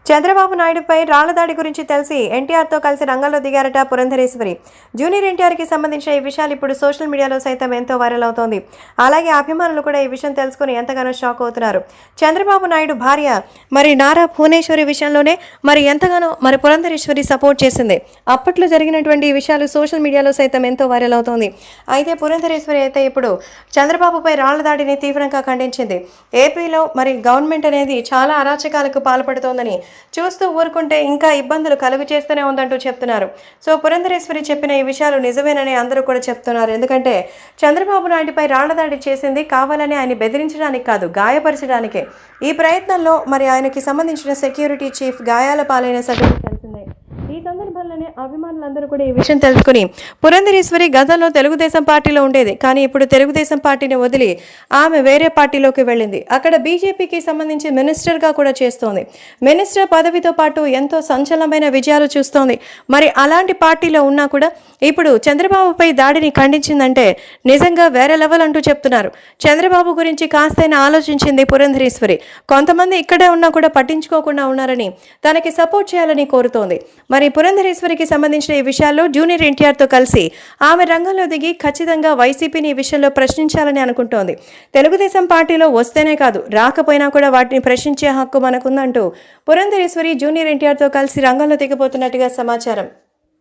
చంద్రబాబు నాయుడుపై రాళ్ల దాడి గురించి తెలిసి ఎన్టీఆర్తో కలిసి రంగంలో దిగారట పురంధరేశ్వరి. జూనియర్ ఎన్టీఆర్కి సంబంధించిన ఈ విషయాలు ఇప్పుడు సోషల్ మీడియాలో సైతం ఎంతో వైరల్ అవుతోంది. అలాగే అభిమానులు కూడా ఈ విషయం తెలుసుకుని ఎంతగానో షాక్ అవుతున్నారు. చంద్రబాబు నాయుడు భార్య నారా భువనేశ్వరి విషయంలోనే ఎంతగానో పురంధరేశ్వరి సపోర్ట్ చేసింది. అప్పట్లో జరిగినటువంటి ఈ విషయాలు సోషల్ మీడియాలో సైతం ఎంతో వైరల్ అవుతోంది. అయితే పురంధరేశ్వరి అయితే ఇప్పుడు చంద్రబాబుపై రాళ్ల దాడిని తీవ్రంగా ఖండించింది. ఏపీలో గవర్నమెంట్ అనేది చాలా అరాచకాలకు పాల్పడుతోందని, చూస్తూ ఊరుకుంటే ఇంకా ఇబ్బందులు కలుగు చేస్తూనే ఉందంటూ చెప్తున్నారు. సో పురంధరేశ్వరి చెప్పిన ఈ విషయాలు నిజమేనని అందరూ కూడా చెప్తున్నారు. ఎందుకంటే చంద్రబాబు నాయుడుపై రాళ్ల దాడి చేసింది కావాలని ఆయన బెదిరించడానికి కాదు, గాయపరచడానికే. ఈ ప్రయత్నంలో ఆయనకి సంబంధించిన సెక్యూరిటీ చీఫ్ గాయాల పాలైన సంగతి తెలిసిందే. ఈ సందర్భంలోనే అభిమానులందరూ కూడా ఈ విషయం తెలుసుకుని, పురంధరేశ్వరి గతంలో తెలుగుదేశం పార్టీలో ఉండేది, కానీ ఇప్పుడు తెలుగుదేశం పార్టీని వదిలి ఆమె వేరే పార్టీలోకి వెళ్ళింది. అక్కడ బీజేపీకి సంబంధించి మినిస్టర్గా కూడా చేస్తోంది. మినిస్టర్ పదవితో పాటు ఎంతో సంచలనమైన విజయాలు చూస్తోంది. అలాంటి పార్టీలో ఉన్నా కూడా ఇప్పుడు చంద్రబాబుపై దాడిని ఖండించిందంటే నిజంగా వేరే లెవెల్ అంటూ చెప్తున్నారు. చంద్రబాబు గురించి కాస్తైనా ఆలోచించింది పురంధరేశ్వరి. కొంతమంది ఇక్కడే ఉన్నా కూడా పట్టించుకోకుండా ఉన్నారని, తనకి సపోర్ట్ చేయాలని కోరుతోంది. పురంధరేశ్వరికి సంబంధించిన ఈ విషయాల్లో జూనియర్ ఎన్టీఆర్తో కలిసి ఆమె రంగంలో దిగి ఖచ్చితంగా వైసీపీని ఈ విషయంలో ప్రశ్నించాలని అనుకుంటోంది. తెలుగుదేశం పార్టీలో వస్తేనే కాదు, రాకపోయినా కూడా వాటిని ప్రశ్నించే హక్కు మనకుందంటూ పురంధరేశ్వరి జూనియర్ ఎన్టీఆర్తో కలిసి రంగంలో దిగబోతున్నట్టుగా సమాచారం.